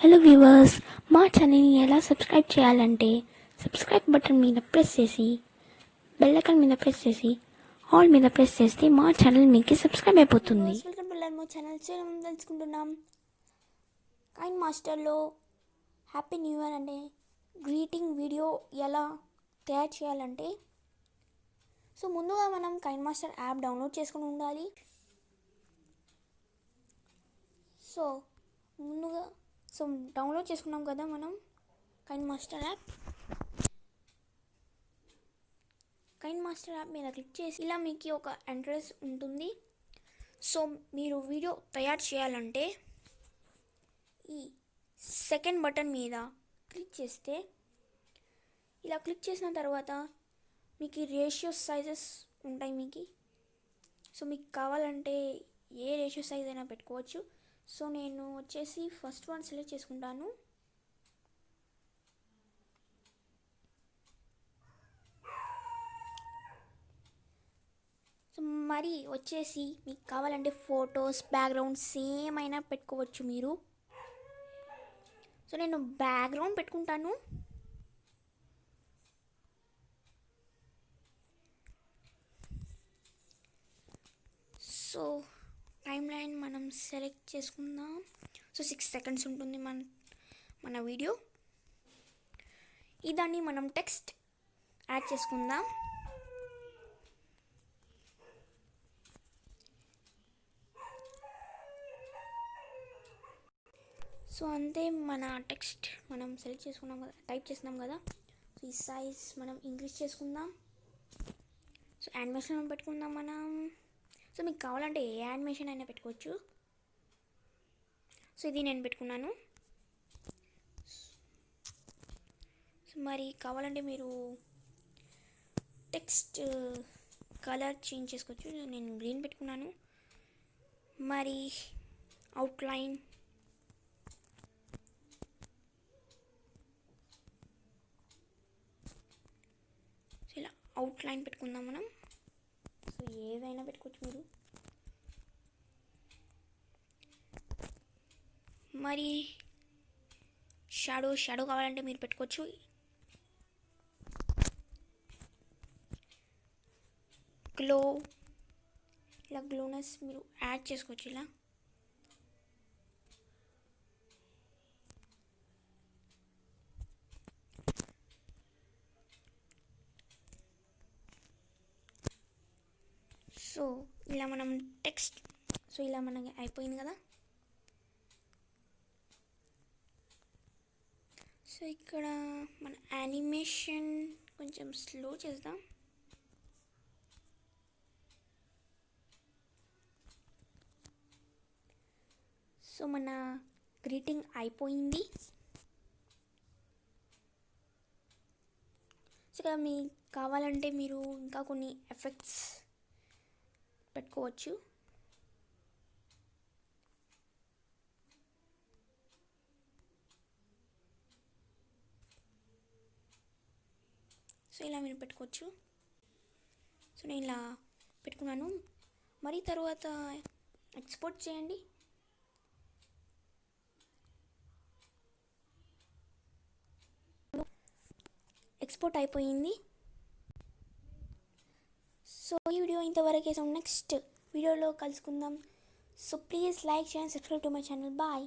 Hello viewers, మా ఛానల్ని ఎలా సబ్స్క్రైబ్ చేయాలంటే సబ్స్క్రైబ్ బటన్ మీద ప్రెస్ చేసి బెల్ ఐకాన్ మీద ప్రెస్ చేసి ఆల్ మీద ప్రెస్ చేస్తే మా ఛానల్ మీకు సబ్స్క్రైబ్ అయిపోతుంది. వెల్కమ్ టు మా ఛానల్. తెలుసుకుంటున్నాం కైన్ మాస్టర్లో హ్యాపీ న్యూ ఇయర్ అంటే గ్రీటింగ్ వీడియో ఎలా తయారు చేయాలంటే ముందుగా మనం కైన్ మాస్టర్ యాప్ డౌన్లోడ్ చేసుకుని ఉండాలి. ముందుగా డౌన్లోడ్ చేసుకున్నాం కదా మనం కైన్ మాస్టర్ యాప్ మీద క్లిక్ చేసి ఇలా మీకు ఒక అడ్రస్ ఉంటుంది. మీరు వీడియో తయారు చేయాలంటే ఈ సెకండ్ బటన్ మీద క్లిక్ చేస్తే ఇలా క్లిక్ చేసిన తర్వాత మీకు రేషియో సైజెస్ ఉంటాయి. మీకు కావాలంటే ఏ రేషియో సైజ్ అయినా పెట్టుకోవచ్చు. నేను వచ్చేసి ఫస్ట్ వన్ సెలెక్ట్ చేసుకుంటాను. మరి వచ్చేసి మీకు కావాలంటే ఫొటోస్ బ్యాక్గ్రౌండ్ సేమ్ అయినా పెట్టుకోవచ్చు మీరు. నేను బ్యాక్గ్రౌండ్ పెట్టుకుంటాను. టైమ్ లైన్ మనం సెలెక్ట్ చేసుకుందాం. 6 seconds ఉంటుంది మన వీడియో. ఇదాన్ని మనం టెక్స్ట్ యాడ్ చేసుకుందాం. అంతే, మన టెక్స్ట్ మనం సెలెక్ట్ చేసుకున్నాం కదా, టైప్ చేస్తున్నాం కదా. ఈ సైజ్ మనం ఇంక్రీజ్ చేసుకుందాం. యానిమేషన్ పెట్టుకుందాం మనం. మీకు కావాలంటే ఏ యానిమేషన్ అయినా పెట్టుకోవచ్చు. ఇది నేను పెట్టుకున్నాను. మరి కావాలంటే మీరు టెక్స్ట్ కలర్ చేంజ్ చేసుకోవచ్చు. నేను గ్రీన్ పెట్టుకున్నాను. మరి అవుట్లైన్ ఇలా అవుట్లైన్ పెట్టుకుందాం మనం. ఏదైనా పెట్టుకోవచ్చు మీరు. మరి షాడో కావాలంటే మీరు పెట్టుకోవచ్చు. ఇలా గ్లోనెస్ మీరు యాడ్ చేసుకోవచ్చు. ఇలా ఇలా మనం టెక్స్ట్ ఇలా మనకి అయిపోయింది కదా. ఇక్కడ మన యానిమేషన్ కొంచెం స్లో చేద్దాం. మన గ్రీటింగ్ అయిపోయింది. ఇక్కడ మీకు కావాలంటే మీరు ఇంకా కొన్ని ఎఫెక్ట్స్ పెట్టుకోవచ్చు. ఇలా మీరు పెట్టుకోవచ్చు. నేను ఇలా పెట్టుకున్నాను. మరి తర్వాత ఎక్స్పోర్ట్ చేయండి. ఎక్స్పోర్ట్ అయిపోయింది. ఈ వీడియో ఇంతవరకే. నెక్స్ట్ వీడియోలో కలుసుకుందాం. Please like, share, subscribe to my channel. Bye.